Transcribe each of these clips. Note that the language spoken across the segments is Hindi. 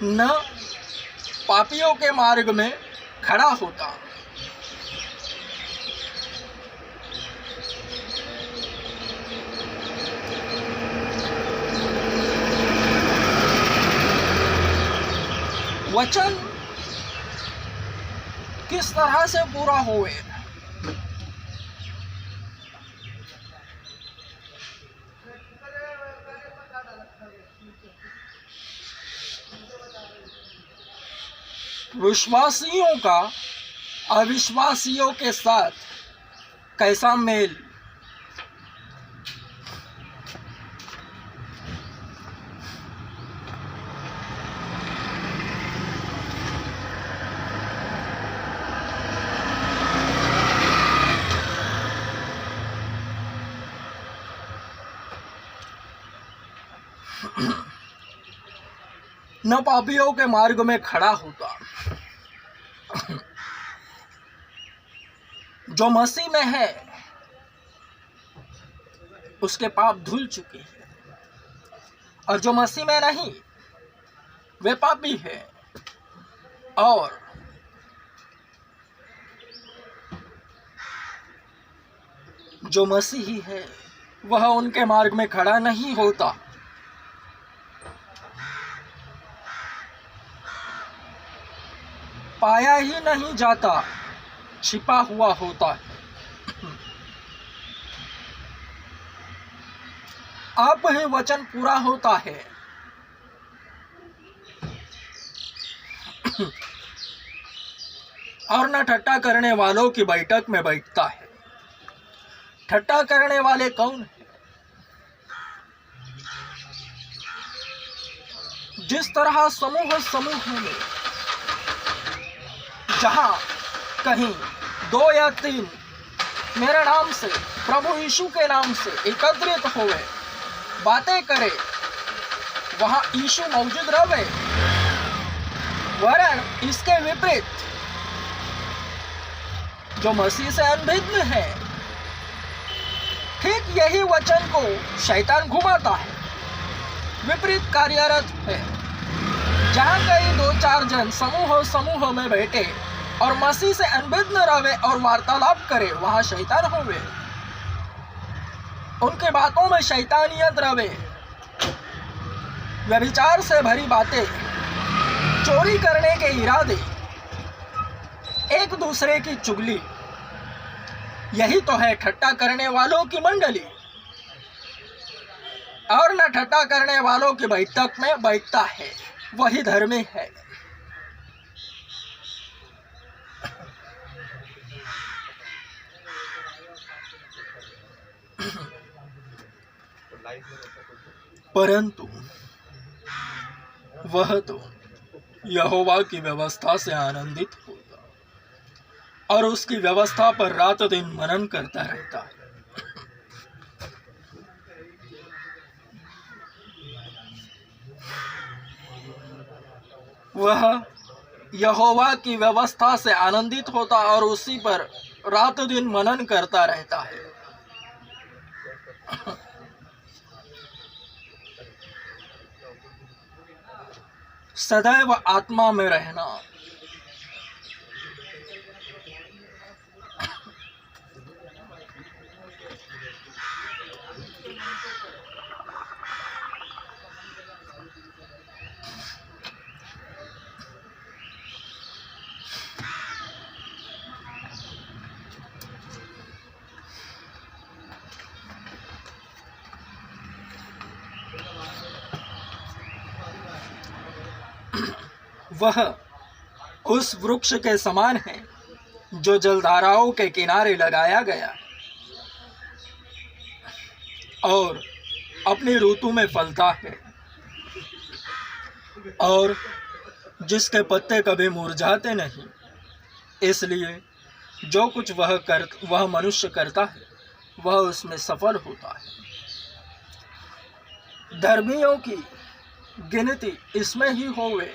न पापियों के मार्ग में खड़ा होता। वचन किस तरह से पूरा होए? विश्वासियों का अविश्वासियों के साथ कैसा मेल? न पापियों के मार्ग में खड़ा होता। जो मसीह में है उसके पाप धुल चुके हैं, और जो मसीह में नहीं वे पापी है। और जो मसीही है वह उनके मार्ग में खड़ा नहीं होता। पाया ही नहीं जाता, छिपा हुआ होता है। आप ही वचन पूरा होता है। और न ठट्टा करने वालों की बैठक में बैठता है। ठट्टा करने वाले कौन है? जिस तरह समूह में जहां कहीं 2 या 3 मेरे नाम से, प्रभु यीशु के नाम से एकत्रित होवे, बातें करे, वहां यीशु मौजूद रहे। वरन इसके विपरीत जो मसीह से अनभिज्ञ है, ठीक यही वचन को शैतान घुमाता है, विपरीत कार्यरत है। जहां कहीं 2-4 जन समूह में बैठे और मसीह से अनभिज्ञ रहे और वार्तालाप करे, वहां शैतान होवे। उनके बातों में शैतानियत रहे, व्यभिचार से भरी बातें, चोरी करने के इरादे, एक दूसरे की चुगली। यही तो है ठट्टा करने वालों की मंडली। और न ठट्टा करने वालों की बैठक में बैठता है, वही धर्मी है। परंतु वह तो यहोवा की व्यवस्था से आनंदित होता और उसकी व्यवस्था पर रात दिन मनन करता रहता है। वह यहोवा की व्यवस्था से आनंदित होता और उसी पर रात दिन मनन करता रहता है। सदैव आत्मा में रहना। वह उस वृक्ष के समान है जो जलधाराओं के किनारे लगाया गया और अपनी ऋतु में फलता है, और जिसके पत्ते कभी मुरझाते नहीं। इसलिए जो कुछ वह मनुष्य करता है वह उसमें सफल होता है। धर्मियों की गिनती इसमें ही होवे।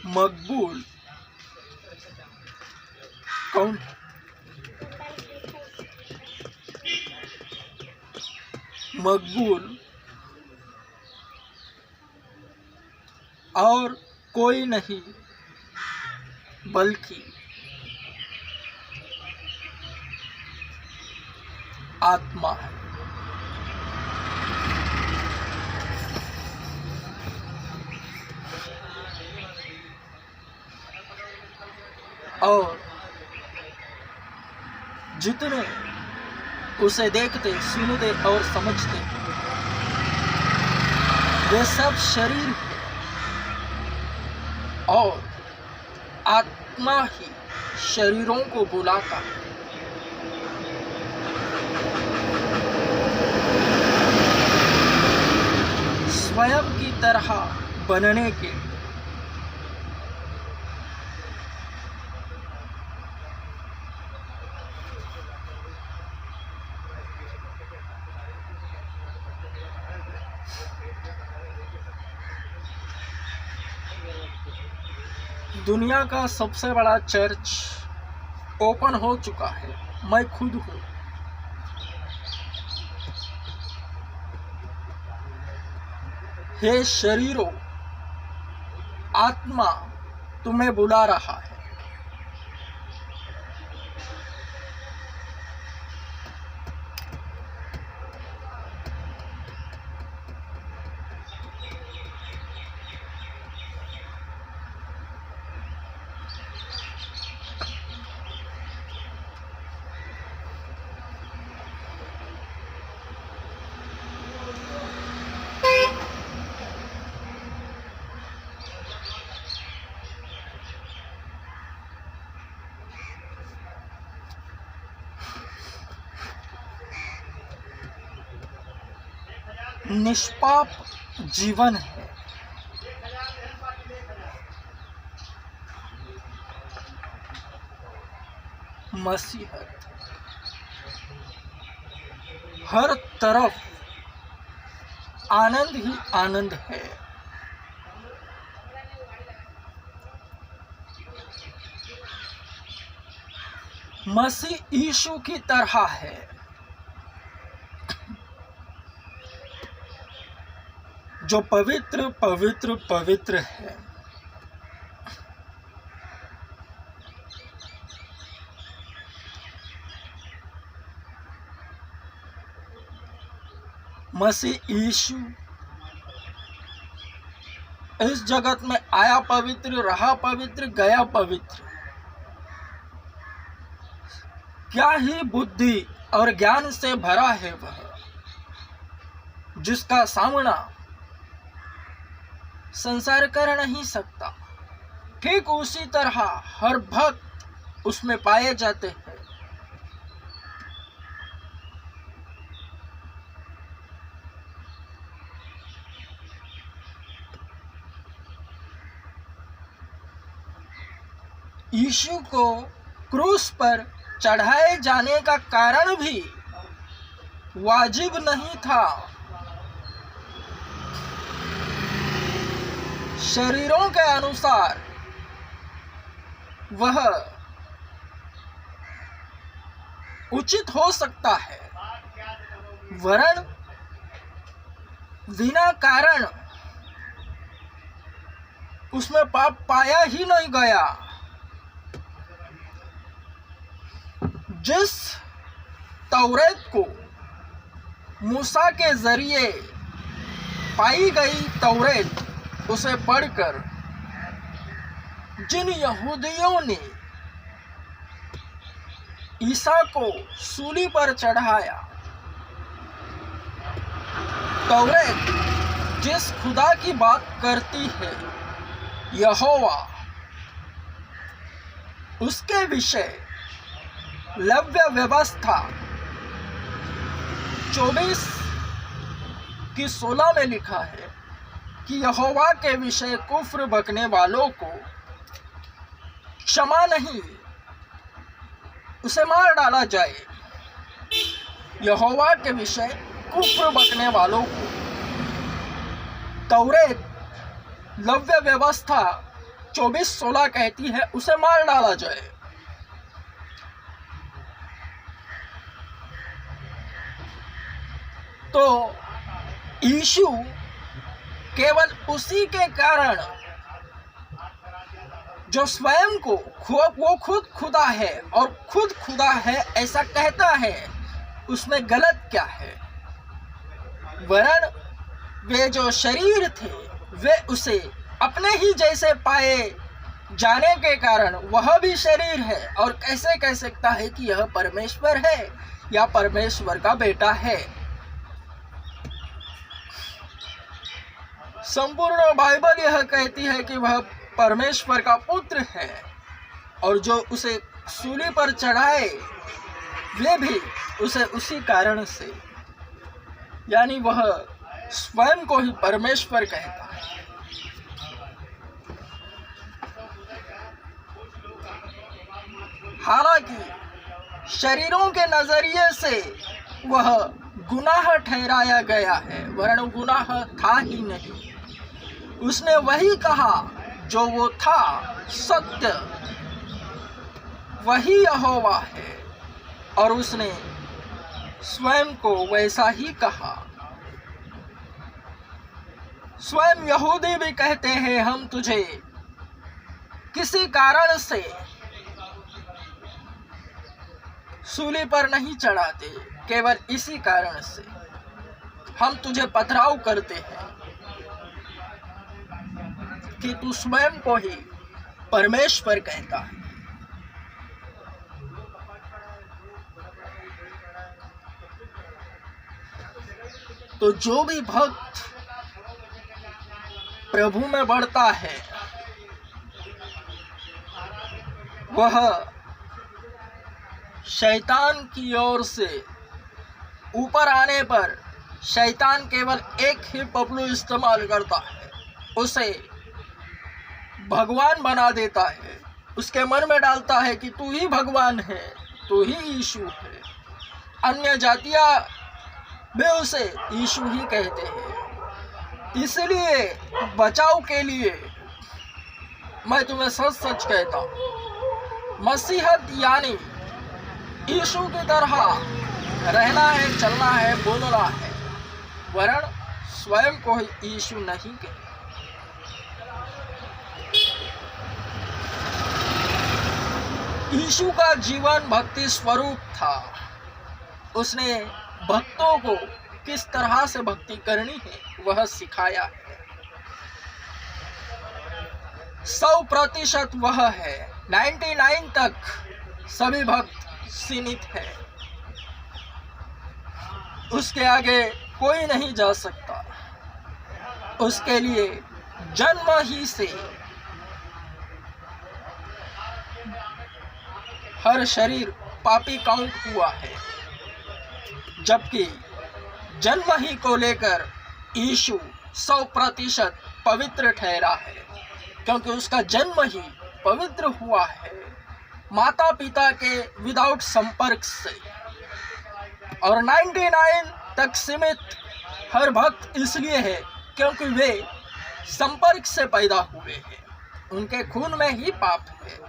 मकबूल कौन है? मकबूल और कोई नहीं बल्कि आत्मा है। और जितने उसे देखते, सुनते और समझते वे सब शरीर है और आत्मा ही शरीरों को बुलाता है। स्वयं की तरह बनने के लिए। दुनिया का सबसे बड़ा चर्च ओपन हो चुका है। मैं खुद हूँ। हे शरीरों, आत्मा तुम्हें बुला रहा है। निष्पाप जीवन है। मसीहत हर तरफ आनंद ही आनंद है। मसीह यीशु की तरह है। जो पवित्र पवित्र पवित्र है। मसीह यीशु इस जगत में आया पवित्र, रहा पवित्र, गया पवित्र। क्या ही बुद्धि और ज्ञान से भरा है वह, जिसका सामना संसार कर नहीं सकता। ठीक उसी तरह हर भक्त उसमें पाए जाते हैं। यीशु को क्रूस पर चढ़ाए जाने का कारण भी वाजिब नहीं था। शरीरों के अनुसार वह उचित हो सकता है, वरन बिना कारण उसमें पाप पाया ही नहीं गया। जिस तौरेत को मूसा के जरिए पाई गई तौरेत, उसे पढ़कर जिन यहूदियों ने ईसा को सूली पर चढ़ाया, तौरेत जिस खुदा की बात करती है, यहोवा, उसके विषय लव्य व्यवस्था 24:16 में लिखा है कि यहोवा के विषय कुफ्र बकने वालों को क्षमा नहीं, उसे मार डाला जाए। यहोवा के विषय कुफ्र बकने वालों को तौरेत लव्य व्यवस्था 24:16 कहती है उसे मार डाला जाए। तो यीशु केवल उसी के कारण जो स्वयं को वो खुद खुदा है और खुद खुदा है ऐसा कहता है, उसमें गलत क्या है? वरन वे जो शरीर थे वे उसे अपने ही जैसे पाए जाने के कारण वह भी शरीर है, और कैसे कह सकता है कि यह परमेश्वर है या परमेश्वर का बेटा है? संपूर्ण बाइबल यह कहती है कि वह परमेश्वर का पुत्र है, और जो उसे सूली पर चढ़ाए वे भी उसे उसी कारण से, यानी वह स्वयं को ही परमेश्वर कहता है। हालांकि शरीरों के नजरिए से वह गुनाह ठहराया गया है, वरन गुनाह था ही नहीं। उसने वही कहा जो वो था, सत्य वही यहोवा है, और उसने स्वयं को वैसा ही कहा। स्वयं यहूदी भी कहते हैं हम तुझे किसी कारण से सूली पर नहीं चढ़ाते, केवल इसी कारण से हम तुझे पथराव करते हैं कि तू स्वयं को ही परमेश्वर कहता है। तो जो भी भक्त प्रभु में बढ़ता है वह शैतान की ओर से ऊपर आने पर शैतान केवल एक ही पपलू इस्तेमाल करता है, उसे भगवान बना देता है, उसके मन में डालता है कि तू ही भगवान है, तू ही यीशु है। अन्य जातियां भी उसे यीशु ही कहते हैं। इसलिए बचाव के लिए मैं तुम्हें सच सच कहता हूँ, मसीहत यानी यीशु की तरह रहना है, चलना है, बोलना है, वरन स्वयं को ही यीशु नहीं कहते। यीशु का जीवन भक्ति स्वरूप था। उसने भक्तों को किस तरह से भक्ति करनी है वह सिखाया है। 100% वह है, 99 तक सभी भक्त सीमित है, उसके आगे कोई नहीं जा सकता। उसके लिए जन्म ही से हर शरीर पापी काउंट हुआ है, जबकि जन्म ही को लेकर यीशु 100% पवित्र ठहरा है, क्योंकि उसका जन्म ही पवित्र हुआ है माता पिता के विदाउट संपर्क से। और 99 तक सीमित हर भक्त इसलिए है क्योंकि वे संपर्क से पैदा हुए हैं, उनके खून में ही पाप है।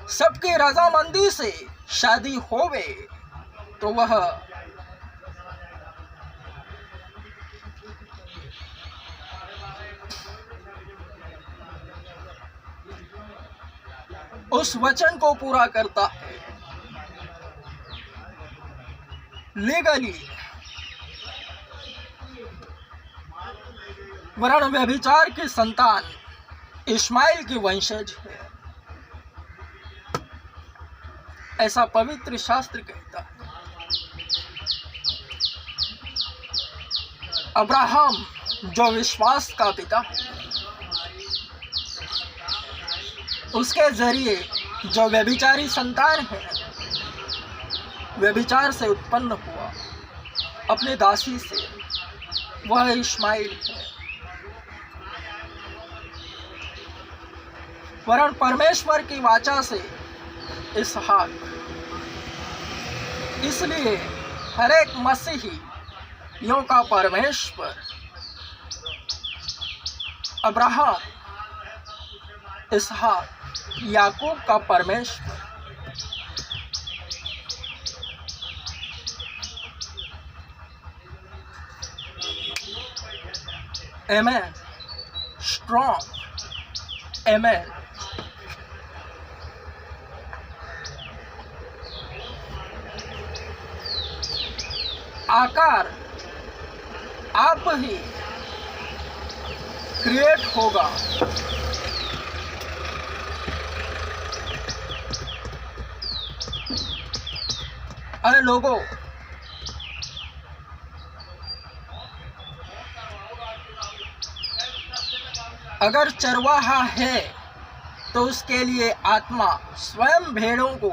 सबकी रजामंदी से शादी होवे तो वह उस वचन को पूरा करता है। लीगली वरन व्यभिचार की संतान इस्माइल की वंशज है, ऐसा पवित्र शास्त्र कहता है। अब्राहम जो विश्वास का पिता है, उसके जरिए जो व्यभिचारी संतान है, व्यभिचार से उत्पन्न हुआ अपनी दासी से, वह इस्माइल है। वरन परमेश्वर की वाचा से इसहाक। इसलिए हर एक मसीहियों का परमेश्वर अब्राहम इसहाक, याकूब का परमेश्वर। Amen. Strong. Amen. आकार आप ही क्रिएट होगा। अरे लोगों, अगर चरवाहा है तो उसके लिए आत्मा स्वयं भेड़ों को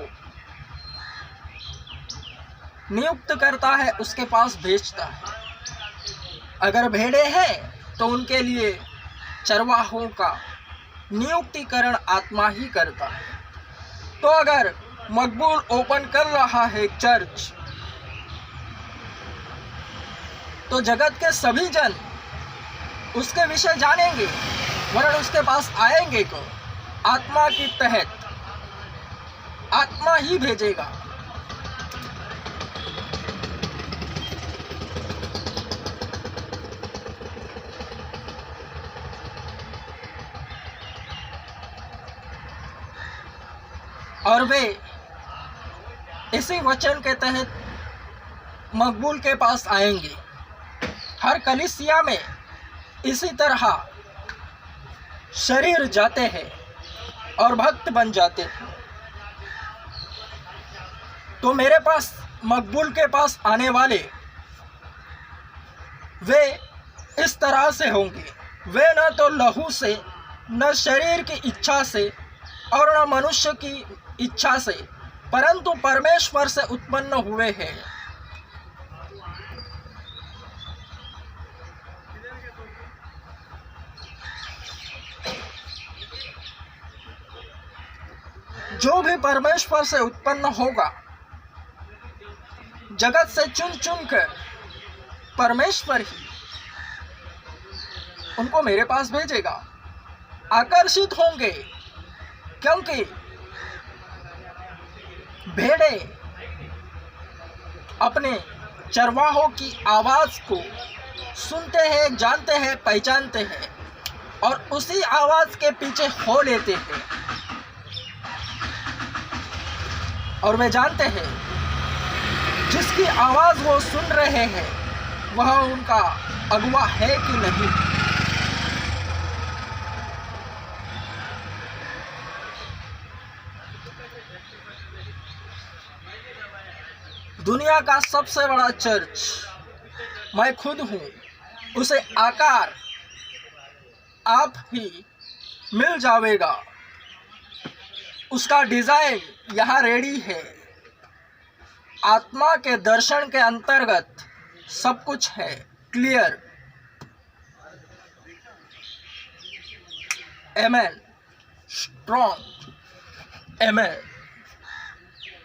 नियुक्त करता है, उसके पास भेजता है। अगर भेड़े हैं तो उनके लिए चरवाहों का नियुक्तिकरण आत्मा ही करता है। तो अगर मकबूल ओपन कर रहा है चर्च, तो जगत के सभी जन उसके विषय जानेंगे, वरन उसके पास आएंगे को आत्मा के तहत आत्मा ही भेजेगा। और वे इसी वचन के तहत मकबूल के पास आएंगे। हर कलीसिया में इसी तरह शरीर जाते हैं और भक्त बन जाते हैं। तो मेरे पास मकबूल के पास आने वाले वे इस तरह से होंगे। वे न तो लहू से, न शरीर की इच्छा से और न मनुष्य की इच्छा से, परंतु परमेश्वर से उत्पन्न हुए हैं। जो भी परमेश्वर से उत्पन्न होगा, जगत से चुन चुन कर परमेश्वर ही उनको मेरे पास भेजेगा। आकर्षित होंगे, क्योंकि भेड़े अपने चरवाहों की आवाज को सुनते हैं, जानते हैं, पहचानते हैं और उसी आवाज के पीछे हो लेते हैं। और वे जानते हैं जिसकी आवाज वो सुन रहे हैं वह उनका अगुआ है कि नहीं। दुनिया का सबसे बड़ा चर्च मैं खुद हूँ, उसे आकार आप ही मिल जाएगा। उसका डिजाइन यहाँ रेडी है। आत्मा के दर्शन के अंतर्गत सब कुछ है क्लियर। Amen. Strong. Amen.